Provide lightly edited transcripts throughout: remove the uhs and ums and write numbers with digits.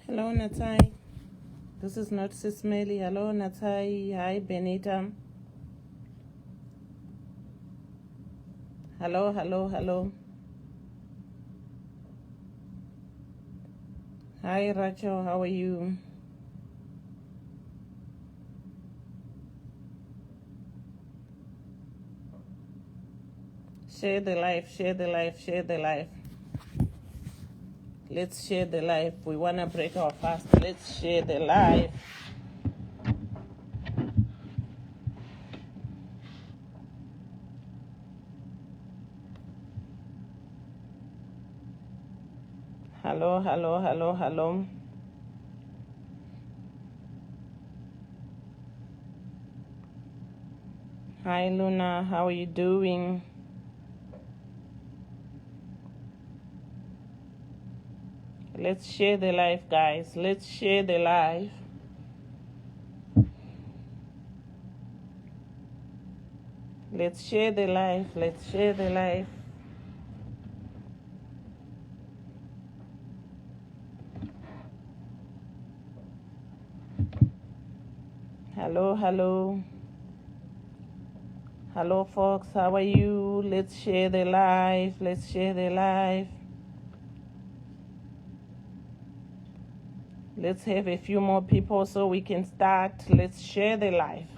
Hello, Natai. This is not SIS MELLY. Hello, Natai. Hi, Benita. Hello, hello, hello. Hi, Rachel. How are you? Share the life, share the life, share the life. Let's share the life. We want to break our fast. Let's share the life. Hello, hello, hello, hello. Hi, Luna. How are you doing? Let's share the life, guys. Let's share the life. Let's share the life. Let's share the life. Hello, hello. Hello, folks. How are you? Let's share the life. Let's share the life. Let's have a few more people so we can start. Let's share the life.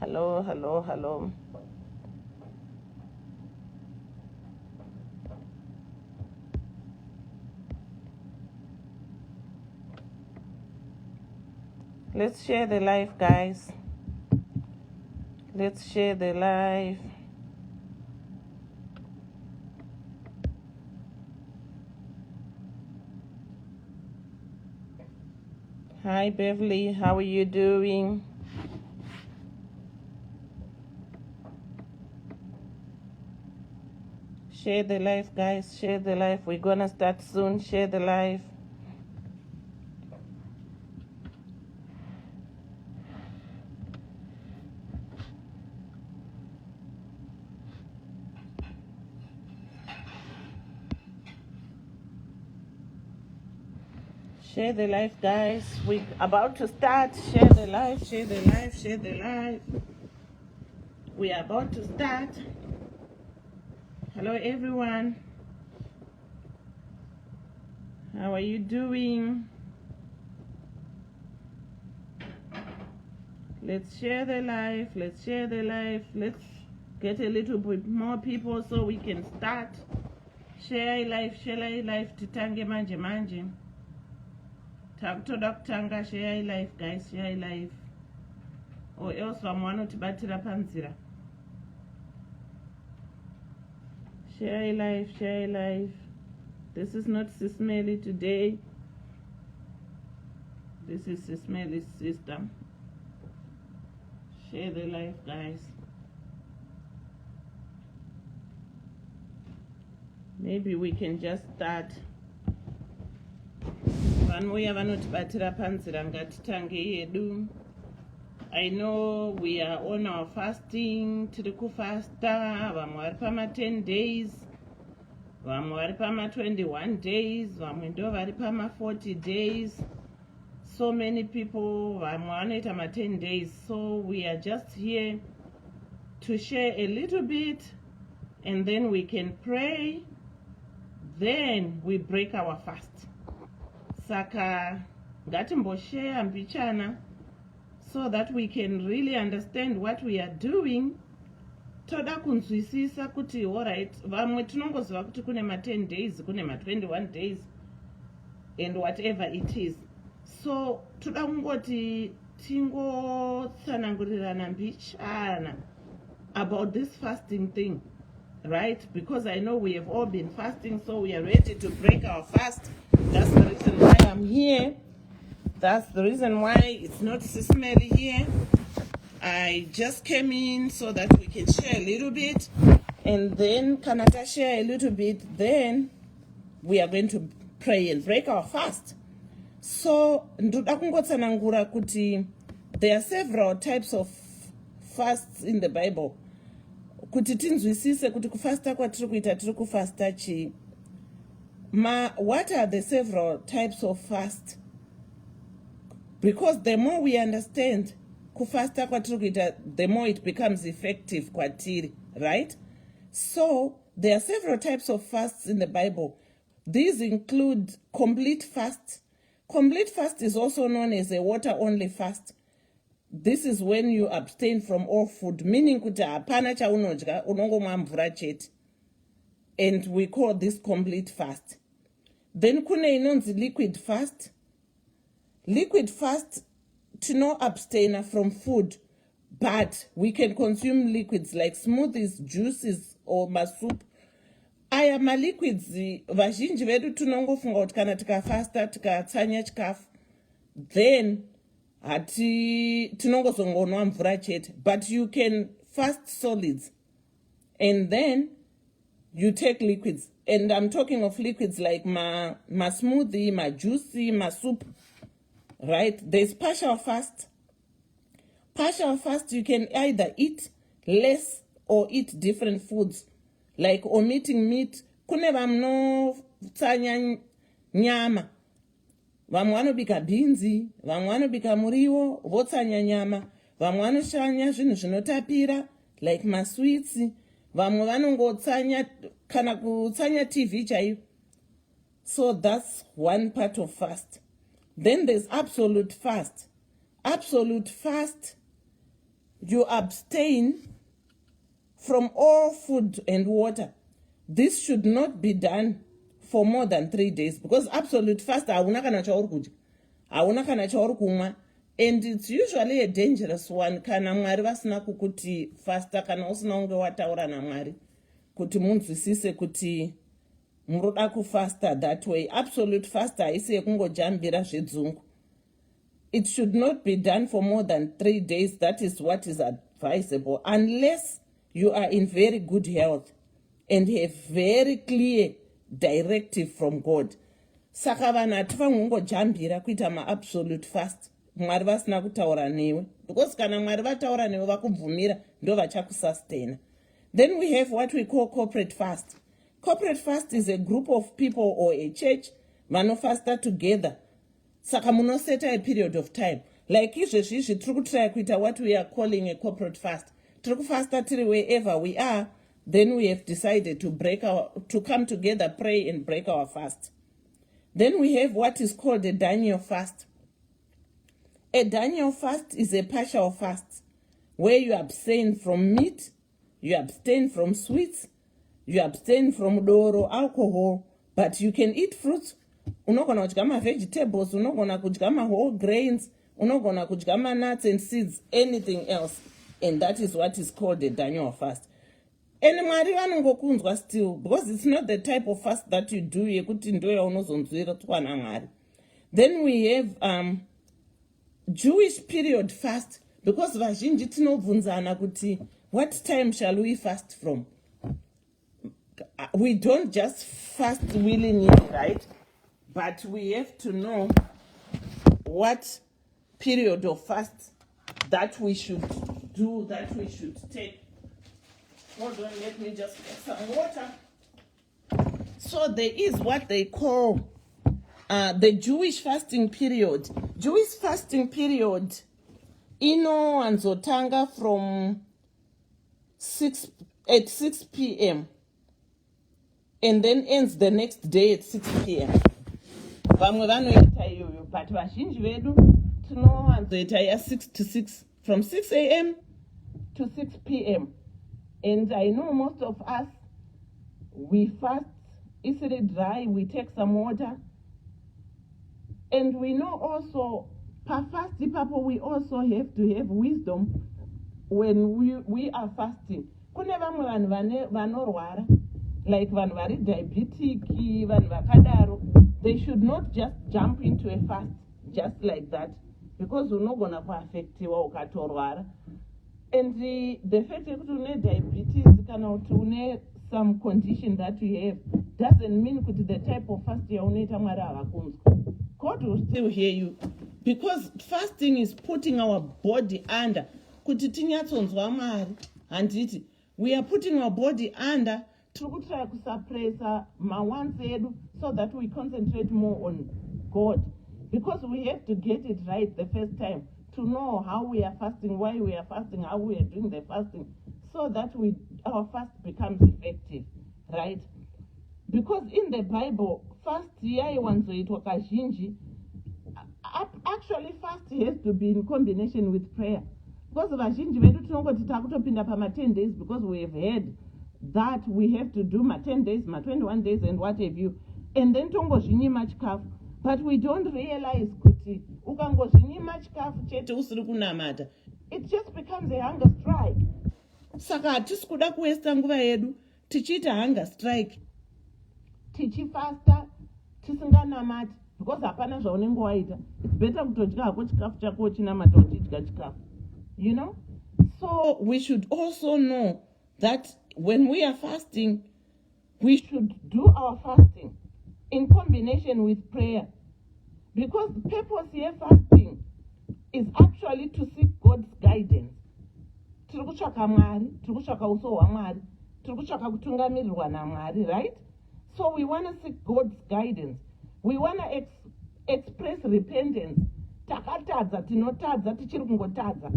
Hello, hello, hello. Let's share the life, guys. Let's share the life. Hi, Beverly. How are you doing? Share the life, guys. Share the life. We're going to start soon. Share the life. Share the life, guys. We're about to start. Share the life, share the life, share the life. We are about to start. Hello, everyone. How are you doing? Let's share the life. Let's share the life. Let's get a little bit more people so we can start. Share life, share life. Titange manje manje. Takutoda kutanga share life, guys. Share life. Or else vamwe vanotibatira panzira. Share life, share life. This is not SIS MELLY today. This is SIS MELLY's system. Share the life, guys. Maybe we can just start. Vanouya vanotibatira panzira ngatitange yedu. I know we are on our fasting. Tiri kufasta. Vamwe vari pama 10 days. Vamwe vari pama 21 days. Vamwe ndo vari pama 40 days. So many people vamwe vanoita ma 10 days. So we are just here to share a little bit, and then we can pray. Then we break our fast. Saka ngatimboshare mbichana, so that we can really understand what we are doing. Toda kunzwisisa kuti alright, vamwe tinongoziva kuti kune ma 10 days, kune ma 21 days, and whatever it is. So toda kungoti tingotsanangurirana mbichana about this fasting thing, right? Because I know we have all been fasting, so we are ready to break our fast. That's the reason why I'm here. That's the reason why it's not SIS MELLY here. I just came in so that we can share a little bit, and then Kanata share a little bit, then we are going to pray and break our fast. So ndoda kungotsanangura kuti there are several types of fasts in the Bible. Kuti tinzwisise kuti kufasta kwatiri kuita tiri kufasta chi. What are the several types of fast? Because the more we understand kufasta kwatiri kuita, the more it becomes effective kwatiri, right? So there are several types of fasts in the Bible. These include complete fast. Complete fast is also known as a water-only fast. This is when you abstain from all food, meaning kuti hapana chaunodya, unongomwa mvura chete. And we call this complete fast. Then kune inonzi liquid fast. Liquid fast, tino abstain from food, but we can consume liquids like smoothies, juices, or masup. Aya maliquids vazhinji vedu tinongofunga kuti kana tikafasta tikatsanya chikafu, then tinongozongonwa mvura chete. But you can fast solids and then you take liquids. And I'm talking of liquids like ma smoothie, ma juicy, ma soup, right? There's partial fast. Partial fast, you can either eat less or eat different foods, like omitting meat. Kune vanotsanya nyama, vamwe vanobika bhinzi, vamwe vanobika muriwo votsanya nyama, vamwe vanoshanya zvinhu zvinotapira like masweets, vamwe vanongotsanya kana kutsanya TV chaiyo. So that's one part of fast. Then there's absolute fast. Absolute fast, you abstain from all food and water. This should not be done for more than 3 days, because absolute fast hauna kana chauri kudya, hauna kana chauri kumwa, and it's usually a dangerous one kana Mwari vasina kukuti fasta, kana usina unge wataura naMwari kuti munzwisise kuti muroda kufasta that way. Absolute fast haisi yekungojambira zvedzungu. It should not be done for more than 3 days. That is what is advisable, unless you are in very good health and have very clear directive from God. Saka vanhu hatifangongojambira kuita ma-absolute fast Mwari vasina kutaura newe, because kana Mwari vataura newe vakubvumira ndo vachakusustaina. Then we have what we call corporate fast. Corporate fast is a group of people or a church vanofasta together. Saka munoseta a period of time. Like izvezvi tiri kutry kuita what we are calling a corporate fast. Tiri kufasta tiri wherever we are, then we have decided to come together, pray and break our fast. Then we have what is called a Daniel fast. A Daniel fast is a partial fast where you abstain from meat, you abstain from sweets, you abstain from doro, alcohol, but you can eat fruits. Unogona kudya ma vegetables, unogona kudya ma whole grains, unogona kudya ma nuts and seeds, anything else. And that is what is called a Daniel fast. And Mwari vanongokunzwa still, because it's not the type of fast that you do yekuti ndo yaunozonzwira na Mwari. Then we have Jewish period fast, because vazhinji tinobvunzana kuti what time shall we fast from? We don't just fast willy-nilly, right? But we have to know what period of fast that we should do, that we should take. Hold on, let me just get some water. So there is what they call the Jewish fasting period. Jewish fasting period inowanzotanga from 6 p.m. and then ends the next day at 6 p.m. Vamwe vanoita iyoyo, but vazhinji vedu tinowanzoita ya 6 to 6, from 6 a.m. to 6 p.m. And I know most of us, we fast, easily dry, we take some water, And we know also, per fasting, people, we also have to have wisdom when we are fasting. Kune vamwe vanhu vanorwara, like vanhu vari diabetic, vanhu vakadaro, they should not just jump into a fast just like that, because unogona kuaffectiwa ukatorwara. And the fact that you have diabetes, kana some condition that you have, doesn't mean that the type of fast you unoita Mwari havakunzwa. God will still hear you, because fasting is putting our body under. Kuti tinyatsonzwa Mwari, handiti, we are putting our body under. Tiri try kusuppressa mawants edu so that we concentrate more on God, because we have to get it right the first time, to know how we are fasting, why we are fasting, how we are doing the fasting, so that our fast becomes effective, right? Because in the Bible, fast yaiwanzoitwa kazhinji. Actually, fast has to be in combination with prayer, because vazhinji vedu tinongoti takutopinda pama 10 days because we have heard that we have to do 10 days, 21 days, and what have you, and then tongozvinyima chikafu. But we don't realize kuti ukangozvinyima chikafu chete usiri kunamata, it just becomes a hunger strike. Saka hatisi kuda kuwesta nguva yedu tichiita hunger strike, tichifasta tisinganamati, because hapana zvaunenge waita. It's better kutodya hako chikafu chako uchinamata uchidya chikafu, you know. So we should also know that when we are fasting, we should do our fasting in combination with prayer, because the purpose here fasting is actually to seek God's guidance. Tiri kutsvaka Mwari, tiri kutsvaka uso hwaMwari, tiri kutsvaka kutungamirirwa naMwari, right? So we want to seek God's guidance. We want to express repentance. Takatadza, tinotadza, tichiri kungotadza.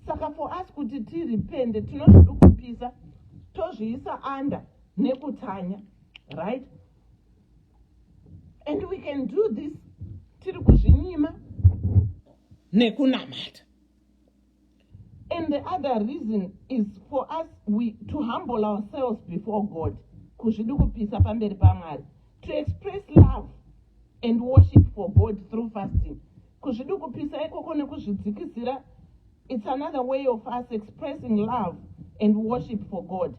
Saka for us kuti tirepente, tinozvidu kupisa, tozviisa under nekutanya, right? And we can do this tiri kuzvinyima nekunamata. And the other reason is for us to humble ourselves before God, kuzvidu kupisa pamberi paMwari, to express love and worship for God through fasting. Kuzvidu kupisa ikoko nekuzvidzikisira, it's another way of us expressing love and worship for God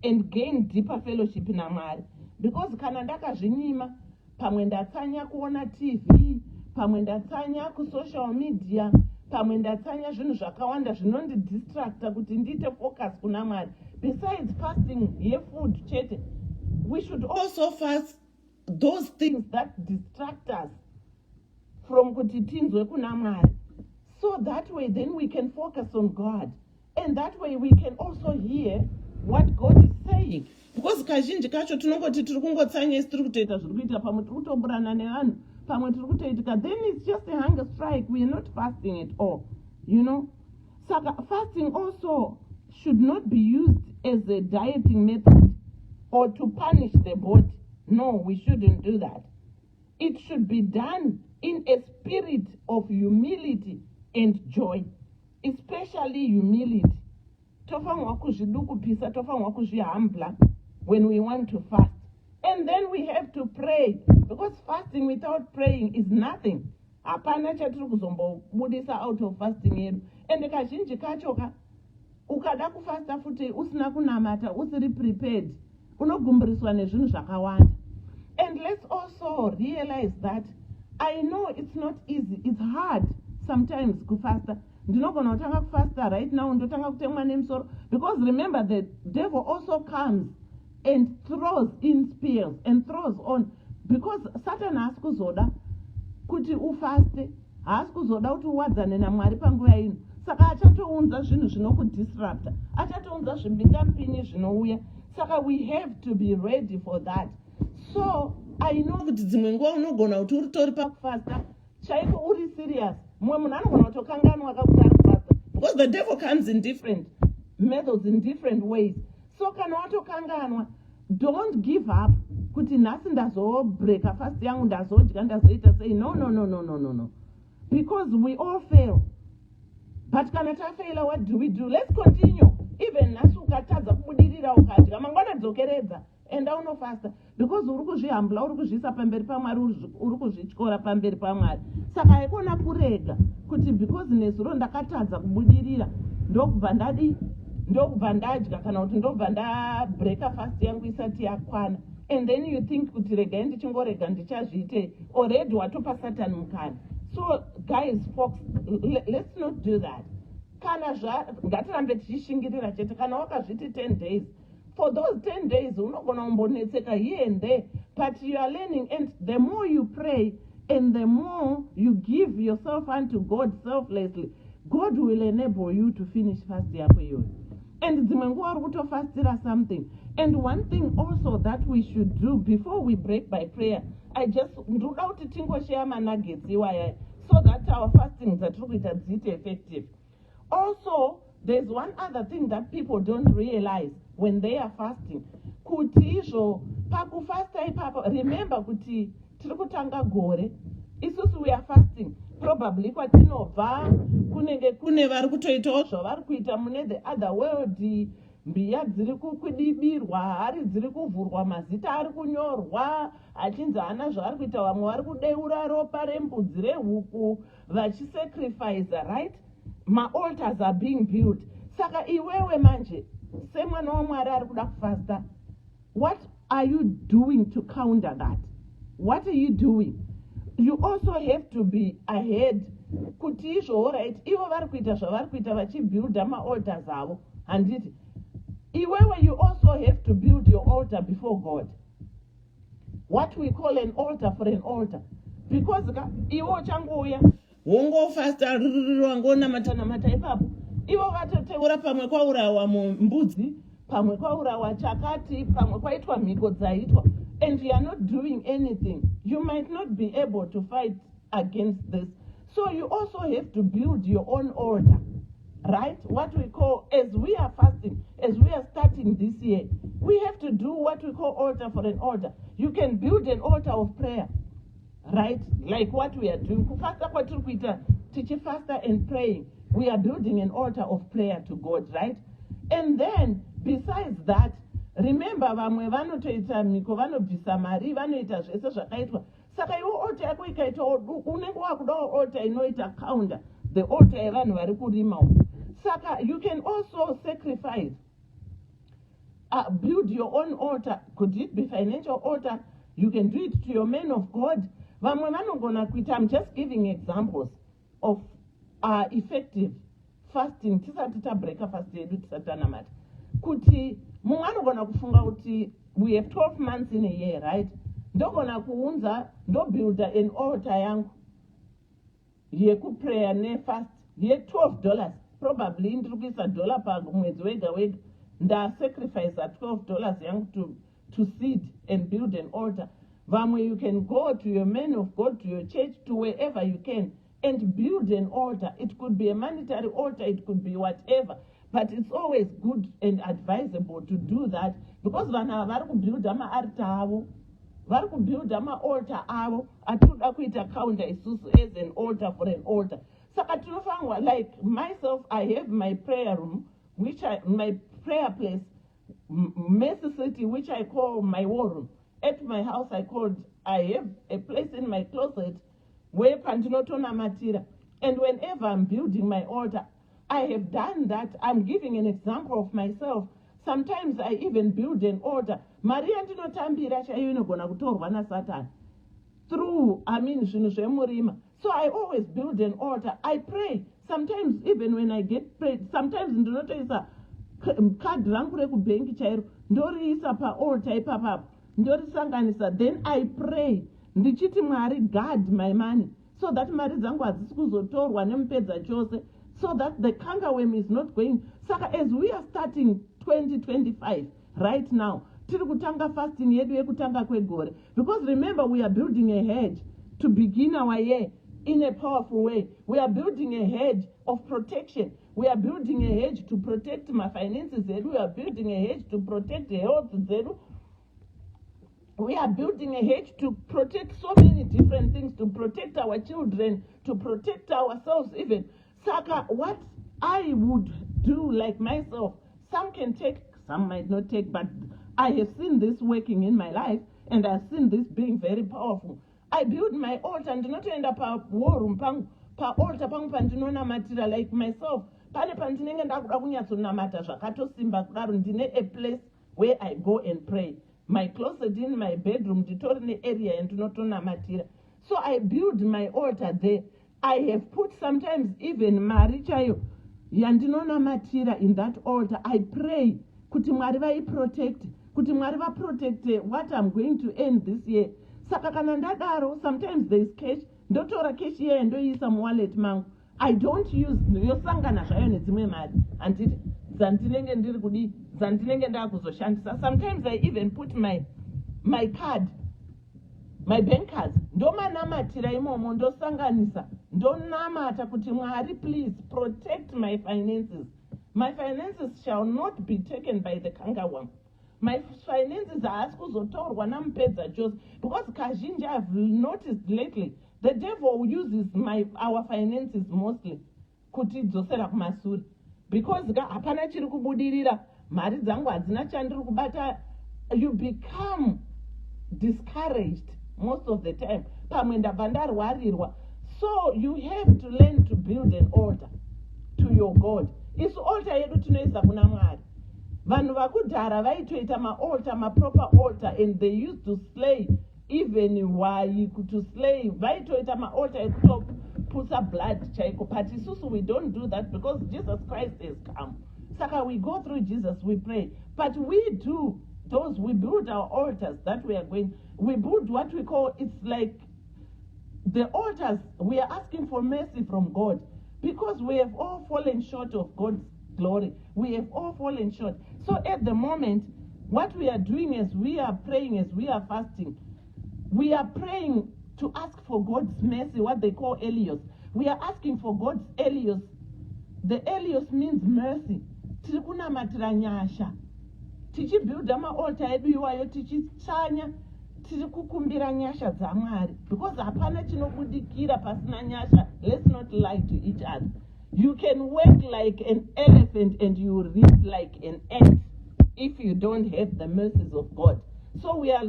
and gain deeper fellowship naMwari. Because kana ndakazvinyima, pamwe ndatsanya kuona TV, pamwe ndatsanya kusocial media, pamwe ndatsanya zvinhu zvakawanda zvinondidistracta kuti ndiite focus kuna Mwari. Besides fasting yefood chete, we should also fast those things that distract us from kuti tinzwe kuna Mwari. So that way then we can focus on God, and that way we can also hear what God is saying. Because kazhinji kacho tinongoti tiri kungotsanya isi tiri kutoita zviri kuita, pamwe tiri kutoburana nevanhu, pamwe tiri kutoitika, then it's just a hunger strike. We are not fasting at all, you know. Saka fasting also should not be used as a dieting method or to punish the body. No, we shouldn't do that. It should be done in a spirit of humility and joy, especially humility. Tofanwa kuzvidukupisa, tofanwa kuzvihambla when we want to fast. And then we have to pray, because fasting without praying is nothing. Hapana chatiri kuzombobudisa out of fasting yedu. And kazhinji kachoka, ukada kufasta futi usina kunamata, usiri prepared, unogumburiswa nezvinhu zvakawanda. And let's also realize that I know it's not easy, it's hard sometimes kufasta. Ndinogona kutanga kufasta right now, ndotanga kutemwa nemusoro, because remember the devil also comes and throws in spears and throws on, because Satan haasi kuzoda kuti ufaste, haasi kuzoda kuti uwadzane naMwari panguva ino. Saka achatounza zvinhu zvinokudisrupta, achatounza zvimbingampinyi zvinouya. Saka we have to be ready for that. So I know kuti dzimwe nguva unogona kuti uritori pakufasta chaiko uri serious, mumwe munhu anogona kutokanganwa kakuti ari kufasta, because the devil comes in different methods, in different ways. So kana watokanganwa, don't give up kuti nhasi ndazobreaka fast yangu, ndazodya, ndazoita sei. No, because we all fail. But kana tafaila, what do? Let's continue. Even nhasi ukatadza kubudirira ukadya, mangwana dzokeredza, enda unofasta, because uri kuzvihambula, uri kuzviisa pamberi paMwari, uri kuzvityora pamberi paMwari. Saka haikona kurega kuti because nezuro ndakatadza kubudirira ndokubva ndadya kana kuti ndobva ndabreka fast yangu isati yakwana, and then you think kuti regai ndichingorega ndichazviite, already watopa Satan mukana. So guys, folks, let's not do that. Kana ngatirambe tichishingirira chete, kana wakazviti 10 days, for those 10 days unogona kumbonetseka here and there, but you are learning, and the more you pray and the more you give yourself unto God selflessly, God will enable you to finish fast yako iyoyo. And dzimwe nguva uri kutofastira something. And one thing also that we should do before we break by prayer, ndoda kuti tingoshare manuggets iwaya, so that our fastings are effective. Also, there's one other thing that people don't realize when they are fasting. Kuti izvo pakufasta ipapo, remember kuti tiri kutanga gore, isusu we are fasting. Probably kwatinobva kunenge kune vari kutoitawo zvavari kuita mune the other world, mbiya dziri kudibirwa, hari dziri kuvhurwa, mazita ari kunyorwa, achinzi hana zvavari kuita, vamwe vari kudeura ropa rembudzi rehuku vachisacrifice, right? Ma-altars are being built. Saka iwewe manje semwana waMwari ari kuda kufasta, what are you doing to counter that? What are you doing? You also have to be ahead kuti izvo, right? Ivo vari kuita zvavari kuita vachibuilda ma-altars avo, handiti iwewe you also have to build your altar before God, what we call an altar for an altar. Because iwo changouya wongofasta wangonamata ipapo, ivo vatoteura pamwe kwaurawa mbudzi, pamwe kwaurawa chakati, pamwe kwaitwa mhiko dzaitwa, and you are not doing anything. You might not be able to fight against this. So you also have to build your own altar, right? What we call, as we are fasting, as we are starting this year, we have to do what we call altar for an altar. You can build an altar of prayer, right? Like what we are doing. Fasta and praying. We are building an altar of prayer to God, right? And then, besides that, remember, vamwe vanotoita mhiko, vanobvisa mari, vanoita zvese zvakaitwa. Saka iwo altar yako ikaitawo, unenge wakudawo altar inoita counter the altar yevanhu vari kurima. Saka you can also sacrifice, build your own altar. Could it be financial altar? You can do it to your men of God. Vamwe vanogona kuita, I'm just giving examples of effective fasting. Tisati tabreka fast yedu tisati tanamata. Kuti mumwe anogona kufunga kuti we have 12 months in a year, right? Ndogona kuunza ndobuilda an altar yangu yekuprayer nefast $12. Probably ndiri kuisa dollar pamwedzi wega wega, ndasacrifice $12 yangu to seed and build an altar. Vamwe, you can go to your men of God, to your church, to wherever you can, and build an altar. It could be a monetary altar, it could be whatever. But it's always good and advisable to do that, because vana vari kubuilda ma-altar avo, vari kubuilda ma-altar avo, atinoda kuita counter isusu as an altar for an altar. Saka tinofangwa, like myself, I have my prayer room, my prayer place, Mercy City, which I call my war room. At my house, I have a place in my closet where pandinotona matira. And whenever I'm building my altar, I have done that. I'm giving an example of myself. Sometimes I even build an altar. Maria ndinotambira chaiyo inogona kutorwa na Satan. Through, zvinhu zvemurima. So I always build an altar. I pray. Sometimes even when I get prayed, sometimes ndinotoisa card rangu rekubhengi chairo, ndoriisa pa-altar ipapapo, ndorisanganisa, then I pray. Ndichiti Mwari, guard my money, so that mari dzangu hadzisi kuzotorwa nemupedza chose, so that the cankerworm is not going. Saka as we are starting 2025 right now, tiri kutanga fasting yedu yekutanga kwegore, because remember, we are building a hedge to begin our year in a powerful way. We are building a hedge of protection. We are building a hedge to protect my finances. We are building a hedge to protect the health. We are building a hedge to protect so many different things, to protect our children, to protect ourselves even. Saka, what I would do, like myself, some can take, some might not take, but I have seen this working in my life, and I've seen this being very powerful. I build my altar and not end up a war room pa altar pangu pandinonamatira, like myself. Pane pandinenge ndakuda kunyatsonamata zvakatosimba kudaro, ndine a place where I go and pray. My closet in my bedroom, nditori nearea yandinotonamatira. So I build my altar there. I have put sometimes even mari chayo yandinonamatira in that altar. I pray kuti Mwari vaiprotect, kuti Mwari vaprotect what I'm going to earn this year. Saka kana ndadaro, sometimes there is cash, ndotora cash iyeyo ndoisa muwallet mangu. I don't use yosangana zvayo nedzimwe mari anditi dzandinenge ndiri kudi dzandinenge ndakuzoshandisa. Sometimes I even put my card, my bank cards, ndomanamatira imomo, ndosanganisa, ndonamata kuti Mwari, please protect my finances. My finances shall not be taken by the kangaroo. My finances are kuzotorwa namupedza chose, because kazhinji I've noticed lately the devil uses our finances mostly kuti dzosera kumasure, because hapana chiri kubudirira, mari dzangu hadzina chandiri kubata. You become discouraged most of the time. Pamwe ndabva ndarwarirwa. So you have to learn to build an altar to your God. Isu altar yedu tinoisa kuna Mwari. Vanhu vakudhara vaitoita ma-altar, ma-proper altar, and they used to slay even wai, to slay, vaitoita ma-altar ekutopusa blood chaiko. But isusu, we don't do that because Jesus Christ has come. Saka we go through Jesus, we pray. But we do those, we build our altars that we are going, we build what we call, it's like the altars, we are asking for mercy from God, because we have all fallen short of God's glory. We have all fallen short. So at the moment, what we are doing is we are praying, as we are fasting, we are praying to ask for God's mercy, what they call Elios. We are asking for God's Elios. The Elios means mercy. Tiri kunamatira nyasha, tichibuilda ma-altar edu iwayo, tichitsanya, tiri kukumbira nyasha dzaMwari, because hapana chinobudikira pasina nyasha. Let's not lie to each other. You can work like an elephant and you reap like an ant if you don't have the mercies of God. So we are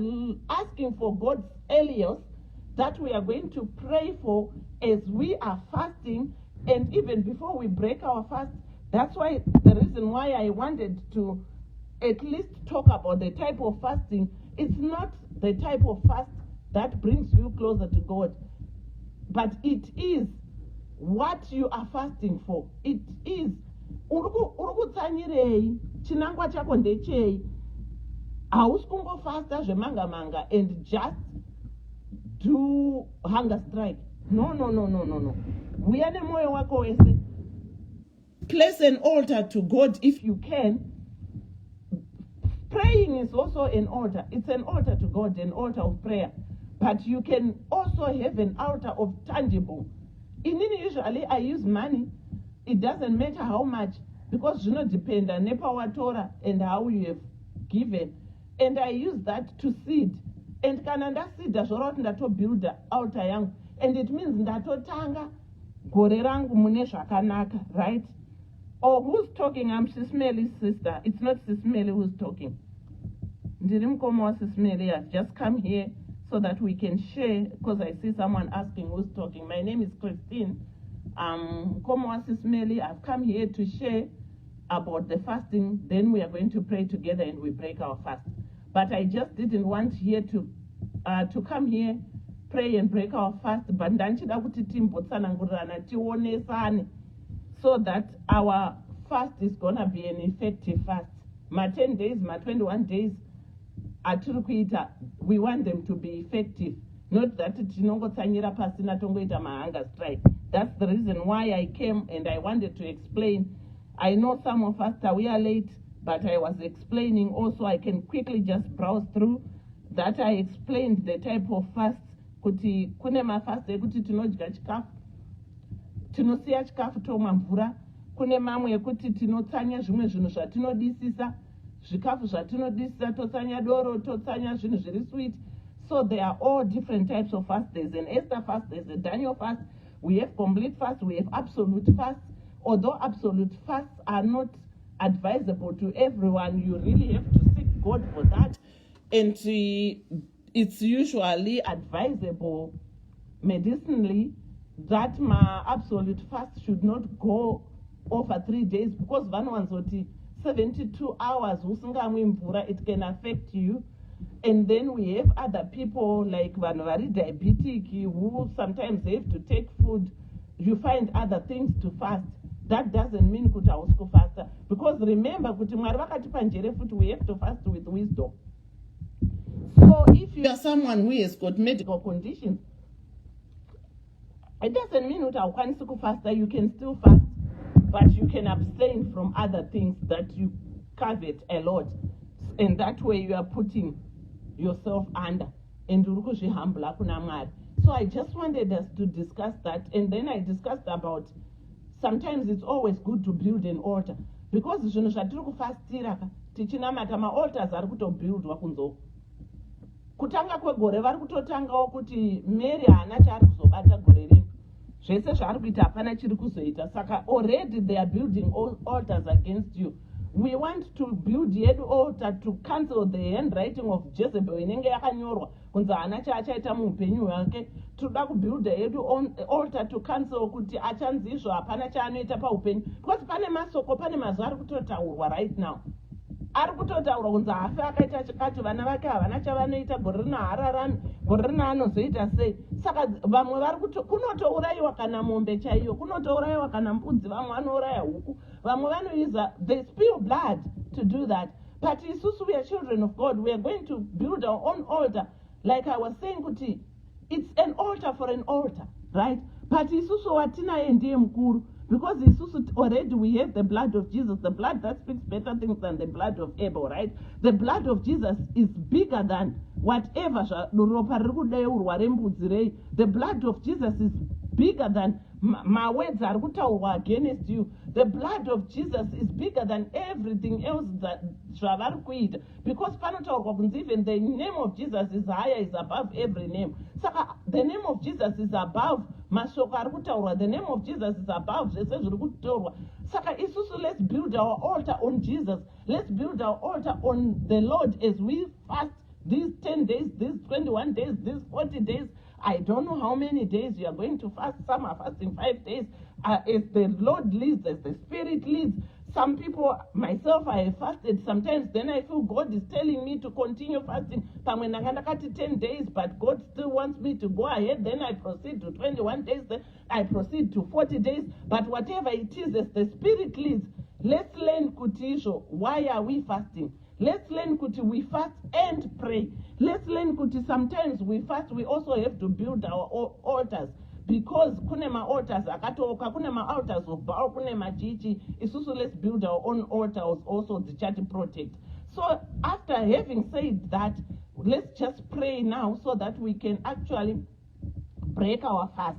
asking for God's Elios that we are going to pray for as we are fasting, and even before we break our fast. That's why the reason why I wanted to at least talk about the type of fasting. It's not the type of fast that brings you closer to God, but it is what you are fasting for. It is urikutsanyirei, chinangwa chako ndechei. Hausi kungofasta zvemanga-manga and just do hunger strike. No. We are nemoyo wako wese. Place an altar to God if you can. Praying is also an altar. It's an altar to God, an altar of prayer. But you can also have an altar of tangible. Usually I use money. It doesn't matter how much, because you know, depend on power Torah and how you have given. And I use that to seed. And kananda seed ndato build altar yangu. And it means ndatotanga gore rangu mune zvakanaka, right? Or who's talking? I'm SIS MELLY's sister. It's not SIS MELLY who's talking. SIS MELLY has just come here so that we can share, because I see someone asking who's talking. My name is Christine. SIS MELLY. I've come here to share about the fasting. Then we are going to pray together and we break our fast. But I just didn't want here to come here, pray and break our fast. But so that our fast is gonna be an effective fast. My 10 days, my 21 days, we want them to be effective. Not that hunger strike. That's the reason why I came and I wanted to explain. I know some of us we are late, but I was explaining also. I can quickly just browse through that. I explained the type of fasts. Kuti kune mafast ekuti tinodya chikafu, tinosiya chikafu tomwa mvura. Kune mamwe ekuti tinotsanya zvimwe zvinhu zvatinodisisa, zvikafu zvatinodisisa, totsanya doro, totsanya zvinhu zviri sweet. So there are all different types of fast. There's an Esther fast, there's a Daniel fast, we have complete fast, we have absolute fast. Although absolute fasts are not advisable to everyone, you really have to seek God God for that. And it's usually advisable medicinally that my absolute fast should not go over 3 days, because vanwanzoti 72 hours usingamwi mvura, it can affect you. And then we have other people like vanhu vari diabetic who sometimes have to take food. You find other things to fast. That doesn't mean kuti hausi kufasta, because remember kuti Mwari vakatipa njere futi, we have to fast with wisdom. So if you are someone who has got medical conditions, it doesn't mean kuti haukwanisi kufasta. You can still fast, but you can abstain from other things that you covet a lot, and that way you are putting yourself under and urikuzvihambula kuna Mwari. So I just wanted us to discuss that, and then I discussed about sometimes it's always good to build an altar, because zvinhu zvatiri kufastira tichinamata maaltars ari kutobuildwa kunzoko. Kutanga kwegore vari kutotangawo kuti Mary haana chaari kuzobata gore rino, zvese zvaari kuita hapana chiri kuzoita. Saka already they are building altars against you. We want to build yedu altar to cancel the handwriting of Jezebel inenge yakanyorwa kunzi haana chaachaita muupenyu hwake. Toda kubuilda yedu altar to cancel kuti achanzizvo hapana chaanoita paupenyu, because pane masoko, pane mazuva ari kutotaurwa right now. Ari kutotaurwa kunzi hafi akaita chikati, vana vake havana chavanoita, gore rino haararami, gore rino anozoita sei. Saka vamwe vari kunotourayiwa kana mombe chaiyo, kunotourayiwa kana mbudzi, vamwe vanouraya huku, vamwe vanoisa, they spill blood to do that. But isusu, we are children of God, we are going to build our own altar. Like I was saying kuti, it's an altar for an altar, right? But isusu watinaye ndiye mkuru, because isusu already we have the blood of Jesus, the blood that speaks better things than the blood of Abel, right? The blood of Jesus is bigger than whatever ropa riri kudeurwa rembudzi rei. The blood of Jesus is bigger than my words are kutaurwa against you. The blood of Jesus is bigger than everything else that zvavari kuita, because panotaurwa kunzi even the name of Jesus is higher, is above every name. Saka the name of Jesus is above mashoko ari kutaurwa, the name of Jesus is above zvese zviri kutaurwa. Saka isusu, let's build our altar on Jesus. Let's build our altar on the Lord as we fast these 10 days, these 21 days, these 40 days. I don't know how many days you are going to fast. Some are fasting 5 days. As the Lord leads, as the Spirit leads. Some people, myself, I have fasted sometimes. Then I feel God is telling me to continue fasting. 10 days, but God still wants me to go ahead. Then I proceed to 21 days. Then I proceed to 40 days. But whatever it is, as the Spirit leads, let's learn kutisho. Why are we fasting? Let's learn kuti we fast and pray. Let's learn kuti sometimes we fast, we also have to build our altars. Because kunema altars akatoka, kunema altars of Baal, kunema chichi. Isusu, let's build our own altars also, the church protect. So after having said that, let's just pray now so that we can actually break our fast.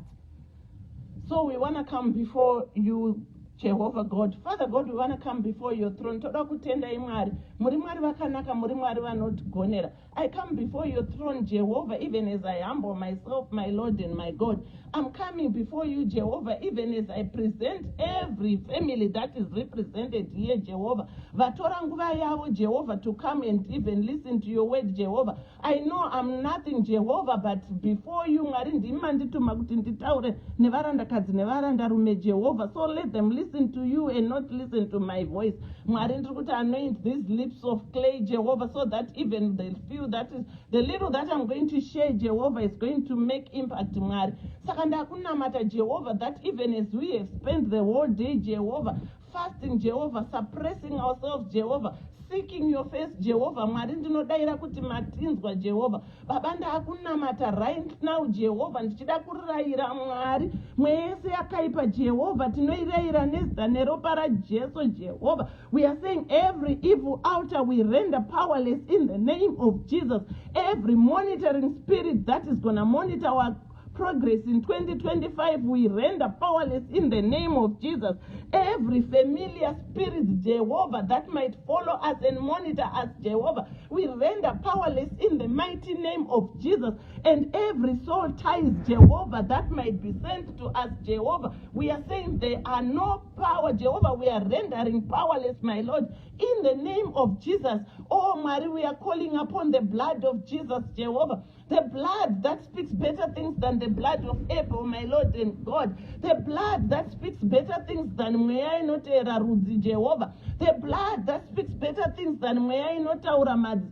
So we want to come before you, Jehovah God. Father God, we want to come before your throne. Toda kutenda imwari. Muri mwari vakanaka, muri mwari vanotigonera. I come before your throne, Jehovah, even as I humble myself, my Lord and my God. I'm coming before you, Jehovah, even as I present every family that is represented here, Jehovah. Vatora nguva yavo, Jehovah, to come and even listen to your word, Jehovah. I know I'm nothing, Jehovah, but before you, Mwari ndima ndituma kuti nditaure nevarandakadzi nevarandarume, Jehovah. So let them listen to you and not listen to my voice. Mwari ndiri kuti anoint these lips of clay, Jehovah, so that even they feel that is the little that I'm going to share, Jehovah, is going to make impact, Mwari. Saka ndakunamata, Jehovah, that even as we have spent the whole day, Jehovah, fasting, Jehovah, suppressing ourselves, Jehovah, seeking your face, Jehovah, Mwari ndinodaira kuti matinzwa, Jehovah, baba ndakunamata right now, Jehovah, ndichida kurayira, Mwari, mwese yakaipa, Jehovah, tinoirayira nezita neropa raJesu, Jehovah. We are saying every evil altar we render powerless in the name of Jesus. Every monitoring spirit that is going to monitor our progress in 2025, we render powerless in the name of Jesus. Every familiar spirit, Jehovah, that might follow us and monitor us, Jehovah, we render powerless in the mighty name of Jesus. And every soul ties, Jehovah, that might be sent to us, Jehovah, we are saying there are no power, Jehovah, we are rendering powerless, my Lord, in the name of Jesus. Oh, Mary, we are calling upon the blood of Jesus, Jehovah, the blood that speaks better things than the blood of Abel, my Lord and God, the blood that speaks better things than Mweya inotera rudzi, Jehovah, the blood that speaks better things than Mweya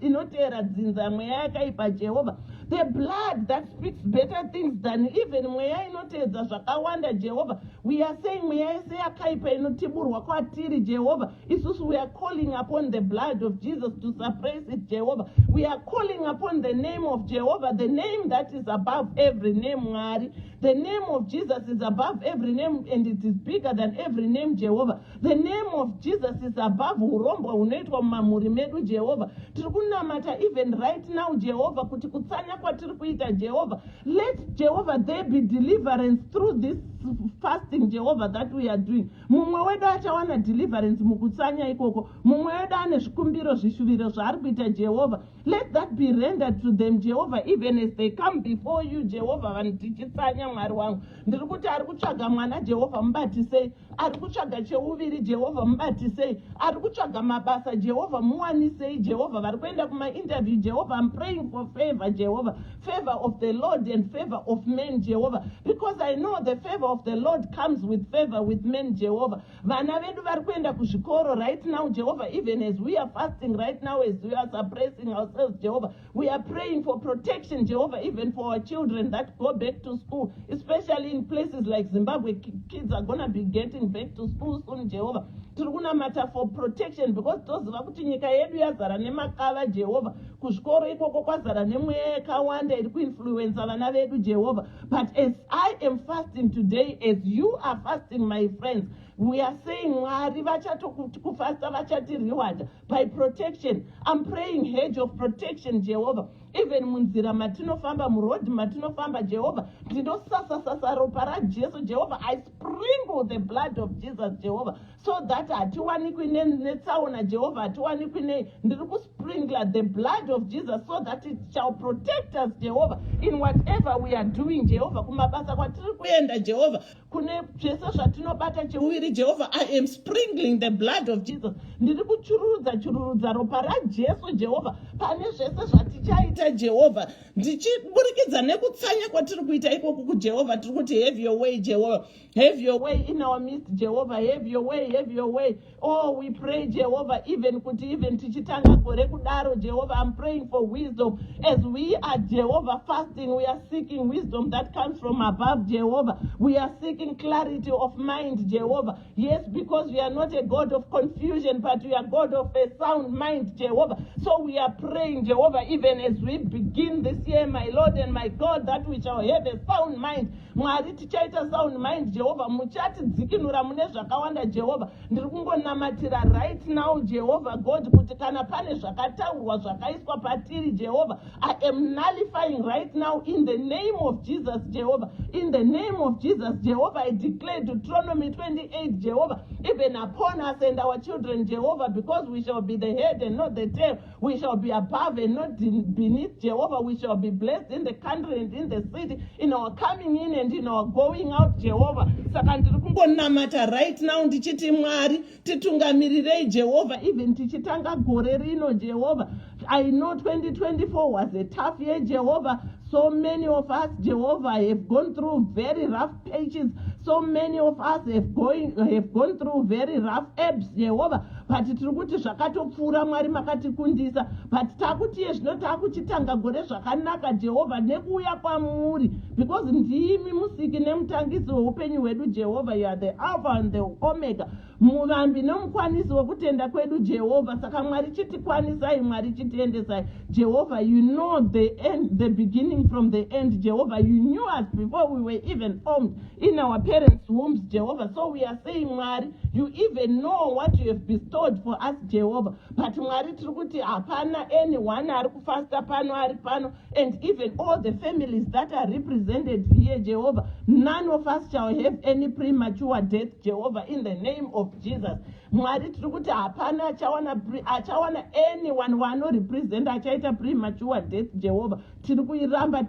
inotera dzinza Mweya yakaipa, Jehovah, the blood that speaks better things than even Mweya inotedza zvakawanda, Jehovah. We are saying Mweya yese yakaipa inotiburwa kwatiri, Jehovah, isusu we are calling upon the blood of Jesus to suppress it, Jehovah. We are calling upon the name of Jehovah, the name that is above every name, Mwari. The name of Jesus is above every name, and it is bigger than every name, Jehovah. The name of Jesus is above urombo unoitwa mumamhuri medu, Jehovah. Tiri kunamata even right now, Jehovah, kuti kutsanya kwatiri kuita, Jehovah. Let, Jehovah, there be deliverance through this fasting, Jehovah, that we are doing. Mumwe wedu achawana deliverance mukutsanya ikoko. Mumwe wedu ane zvikumbiro zvishuviro zvaari kuita, Jehovah. Let that be rendered to them, Jehovah, even as they come before you, Jehovah, vantichitsanya Mwari wangu. Ndiri kuti ari kutsvaga mwana, Jehovah, mubatisei. Ari kutsvaga cheuviri, Jehovah, mubatisei. Ari kutsvaga mabasa, Jehovah, muwanisei, Jehovah. Vari kuenda kuma-interview, Jehovah, I'm praying for favor, Jehovah. Favor of the Lord and favor of men, Jehovah. Because I know the favor of the Lord comes with favor with men, Jehovah. Vana vedu vari kuenda kuzvikoro right now, Jehovah, even as we are fasting right now, as we are suppressing ourselves, Jehovah. We are praying for protection, Jehovah, even for our children that go back to school, especially in places like Zimbabwe. Kids are going to be getting back to school soon, Jehovah. Tiri kunamata for protection, because toziva kuti nyika yedu yazara nemakava, Jehovah. Kuzvikoro ikoko kwazara nemweya yakawanda iri kuinfluenza vana vedu, Jehovah. But as I am fasting today, as you are fasting, my friends, we are saying Mwari vachatokufasta vachati reward by protection. I'm praying hedge of protection, Jehovah. Even munzira matinofamba, murodi matinofamba, Jehovah, ndinosasa ropa raJesu, Jehovah. I sprinkle the blood of Jesus, Jehovah, so that hatiwanikwi netsaona, Jehovah, hatiwanikwi ndiri kusprinkler the blood of Jesus, so that it shall protect us, Jehovah, in whatever we are doing, Jehovah. Kumabasa kwatiri kuenda, Jehovah, kune zvese zvatinobata cheuviri, Jehovah, I am sprinkling the blood of Jesus. Ndiri kuchururudza ropa raJesu, Jehovah, pane zvese zvatichaita, Jehovah, ndichiburikidza nekutsanya kwatiri kuita ikoko kuJehovah. Tiri kuti have your way, Jehovah, have your way in our midst, Jehovah, have your way, have your way. Oh, we pray, Jehovah, even tichitanga gore kudaro, Jehovah, I'm praying for wisdom as we are, Jehovah, fasting. We are seeking wisdom that comes from above, Jehovah. We are seeking clarity of mind, Jehovah. Yes, because we are not a God of confusion, but we are God of a sound mind, Jehovah. So we are praying, Jehovah, even as we begin this year, my Lord and my God, that we shall have a sound mind. Mwari tichaita sound mind, Jehovah. Muchatidzikinura mune zvakawanda, Jehovah. Ndiri kungonamatira right now, Jehovah God, kuti kana pane zvakataurwa zvakaiswa patiri, Jehovah, I am nullifying right now in the name of Jesus, Jehovah. In the name of Jesus, Jehovah, I declare Deuteronomy 28, Jehovah, even upon us and our children, Jehovah, because we shall be the head and not the tail. We shall be above and not beneath, Jehovah. We shall be blessed in the country and in the city, in our coming in and in our going out, Jehovah. Saka ndiri kungonamata right now ndichiti Mwari titungamirire, Jehovah, even tichitanga gore rino, Jehovah. I know 2024 was a tough year, Jehovah. So many of us, Jehovah, have gone through very rough pages. So many of us have gone through very rough ebbs, Jehovah. But tiri kuti zvakatopfuura Mwari makatikundisa. But takuti zvino takuchitanga gore zvakanaka, Jehovah, nekuuya kwamuri, because ndimi musiki nemutangisi weupenyu hwedu, Jehovah. You are the Alpha and the Omega, muvambi nomukwanisi wekutenda kwedu, Jehovah. Saka Mwari chitikwanisai, Mwari chitiendesai, Jehovah. You know the end, the beginning from the end, Jehovah. You knew us before we were even formed in our parents' wombs, Jehovah. So we are saying, Mwari, you even know what you have bestowed for us, Jehovah. But Mwari, tiri kuti hapana anyone ari kufasta pano ari pano, and even all the families that are represented represented here, Jehovah. None of us shall have any premature death, Jehovah, in the name of Jesus. Mwari tiri kuti hapana achawana anyone wanorepresent achaita premature death, Jehovah. Tiri kuramba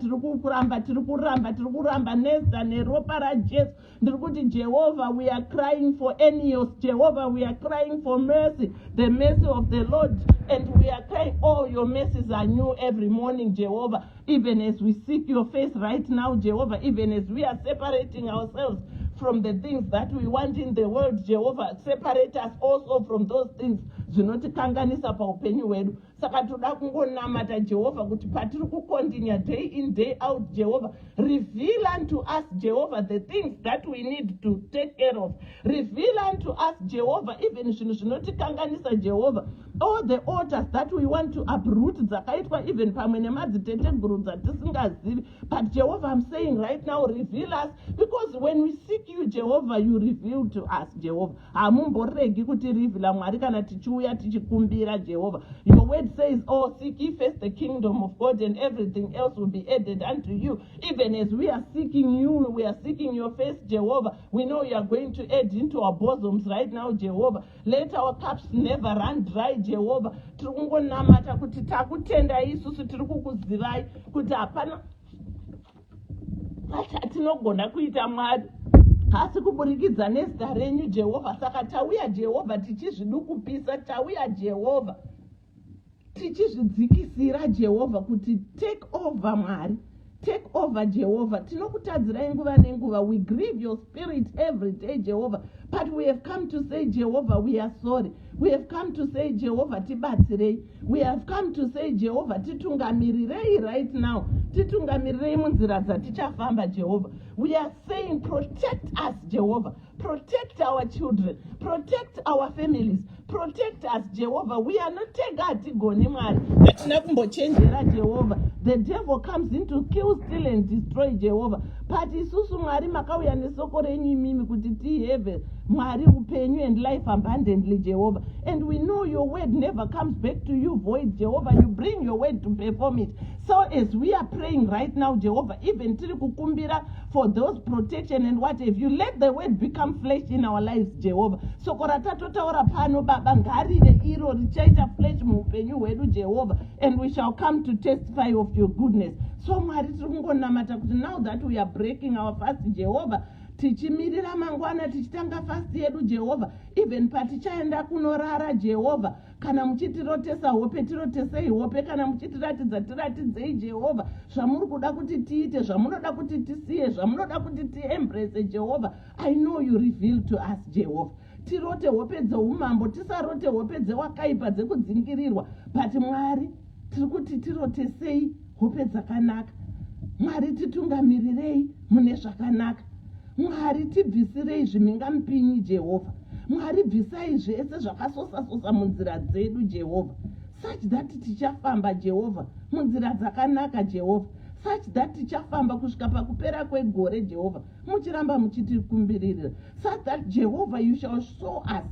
Nesta neropa raJesu. Ndiri kuti Jehovah, we are crying for Enios, Jehovah, we are crying for mercy, the mercy of the Lord, and we are crying, all your mercies are new every morning, Jehovah. Even as we seek your face right now, Jehovah, even as we are separating ourselves from the things that we want in the world, Jehovah, separate us also from those things zvinotikanganisa paupenyu hwedu. Saka toda kungonamata, Jehovah, kuti patiri kucontinue day in, day out, Jehovah, reveal unto us, Jehovah, the things that we need to take care of. Reveal unto us, Jehovah, even zvinhu zvinotikanganisa, Jehovah, all the altars that we want to uproot, dzakaitwa even pamwe nemadziteteguru dzatisingazivi. But Jehovah, I'm saying right now, reveal us, because when we seek you, Jehovah, you reveal to us, Jehovah. Hamumboregi kuti reveala Mwari kana tichiuya tichikumbira, Jehovah. Your word says, oh, seek ye first the kingdom of God, and everything else will be added unto you. Even as we are seeking you, we are seeking your face, Jehovah. We know you are going to add into our bosoms right now, Jehovah. Let our cups never run dry, Jehovah. Tiri kungonamata kuti takutenda isusu tiri kukuzivai kuti hapana atinogona kuita Mwari asi kuburikidza nezita renyu, Jehovah. Saka tauya, Jehovah, tichizvidukupisa, tauya, Jehovah, tichizvidzikisira, Jehovah, kuti take over, Mwari. Take over, Jehovah. Tinokutadzirai nguva nenguva. We grieve your spirit every day, Jehovah. But we have come to say, Jehovah, we are sorry. We have come to say, Jehovah, tibatsirei. We have come to say, Jehovah, titungamirirei right now. Titungamirirei munzira dzatichafamba, Jehovah. We are saying, protect us, Jehovah. Protect our children. Protect our families. Protect us, Jehovah. We are not Goni Mwari. Jehovah. The devil comes in to kill, steal, and destroy, Jehovah. But isusu Mwari makauya nesoko renyu imimi kuti tihave Mwari upenyu and life abundantly, Jehovah. And we know your word never comes back to you void, Jehovah. You bring your word to perform it. So as we are praying right now, Jehovah, even tiri kukumbira for those protection and what have you, let the word become flesh in our lives, Jehovah. So koratatotaura pano baba ngarire iro richaita flesh muupenyu hwedu, Jehovah, and we shall come to testify of your goodness. So Mwari tiri kungonamata kuti now that we are breaking our fast, Jehovah, tichimirira mangwana tichitanga fast yedu, Jehovah, even patichaenda kunorara, Jehovah, kana muchitirotesa hope tirotesei hope, kana muchitiratidza tiratidzei, Jehovah, zvamuri kuda kuti tiite, zvamunoda kuti tisiye, zvamunoda kuti tiembrace, Jehovah. I know you reveal to us, Jehovah. Tirote hope dzeumambo, tisarote hope dzewakaipa dzekudzingirirwa, but Mwari tiri kuti tirotesei hope dzakanaka. Mwari titungamirirei mune zvakanaka. Mwari tibvisirei zvimingamupinyi, Jehovah. Mwari bvisai zvese zvakasosa munzira dzedu, Jehovah, such that tichafamba, Jehovah, munzira dzakanaka, Jehovah, such that tichafamba kusvika pakupera kwegore, Jehovah, muchiramba muchitikumbirira, such that, Jehovah, you shall show us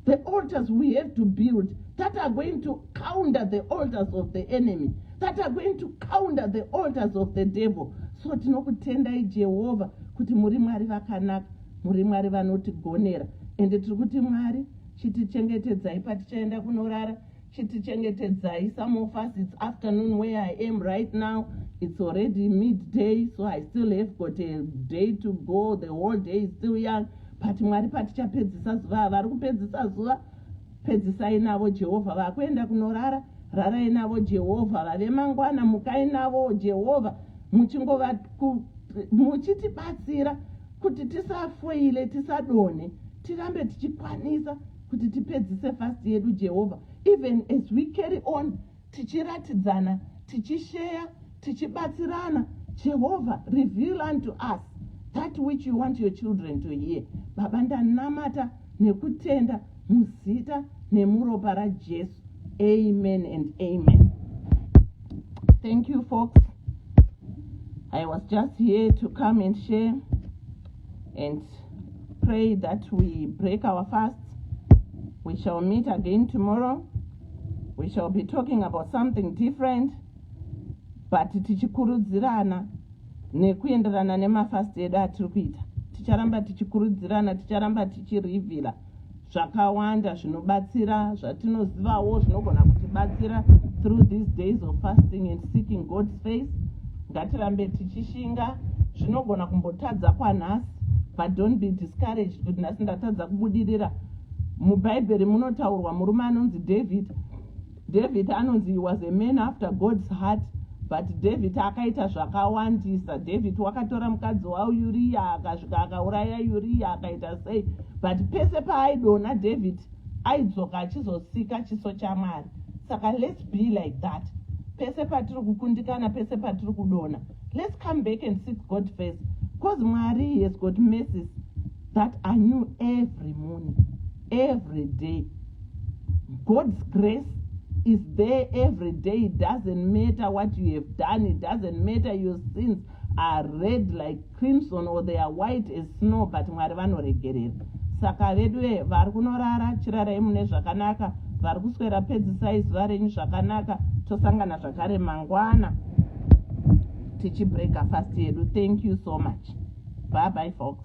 the altars we have to build that are going to counter the altars of the enemy, that are going to counter the altars of the devil. So tinokutendai, Jehovah, kuti muri Mwari vakanaka, muri Mwari vanotigonera, ende tiri kuti Mwari chitichengetedzai patichaenda kunorara, chitichengetedzai. Some of us, it's afternoon where I am right now. It's already midday, so I still have got a day to go. The whole day is still young. But Mwari patichapedzisa zuva, vari kupedzisa zuva, pedzisai navo, Jehovah. Vakuenda kunorara, rarai navo, Jehovah. Vave mangwana, mukai navo, Jehovah. Muchingova muchitibatsira kuti tisafoile, tisadone, tirambe tichikwanisa kuti tipedzise fast yedu, Jehovah. Even as we carry on, tichiratidzana, tichishare, tichibatsirana, Jehovah, reveal unto us that which you want your children to hear. Baba ndanamata nekutenda muzita nemuropa raJesu. Amen and amen. Thank you, folks. I was just here to come and share and pray that we break our fasts. We shall meet again tomorrow. We shall be talking about something different, but tichikurudzirana nekuenderana nemafasti edu atiri kuita. Ticharamba tichikurudzirana, ticharamba tichirivhira zvakawanda zvinobatsira, zvatinozivawo zvinogona kutibatsira through these days of fasting and seeking God's face. Ngatirambe tichishinga zvinogona kumbotadza kwanhasi, but don't be discouraged kuti nhasi ndatadza kubudirira. MuBhaibheri munotaurwa murume anonzi David anonzi he was a man after God's heart, but David akaita zvakawandisa. David wakatora mukadzi waUria akasvika akauraya Uria akaita sei, but pese paaidona David aidzoka achizosika chiso chaMwari. Saka let's be like that. Pese patiri kukundikana, pese patiri kudona, let's come back and seek God first, because Mwari has got mercies that are new every morning, every day. God's grace is there every day. It doesn't matter what you have done. It doesn't matter your sins are red like crimson or they are white as snow, but Mwari vanoregerera. Saka vedu vari kunorara, chirarai mune zvakanaka. Vari kuswera pedzisai zuva renyu zvakanaka. Tosangana zvakare mangwana tichibreaka fast yedu. Thank you so much. Bye bye folks.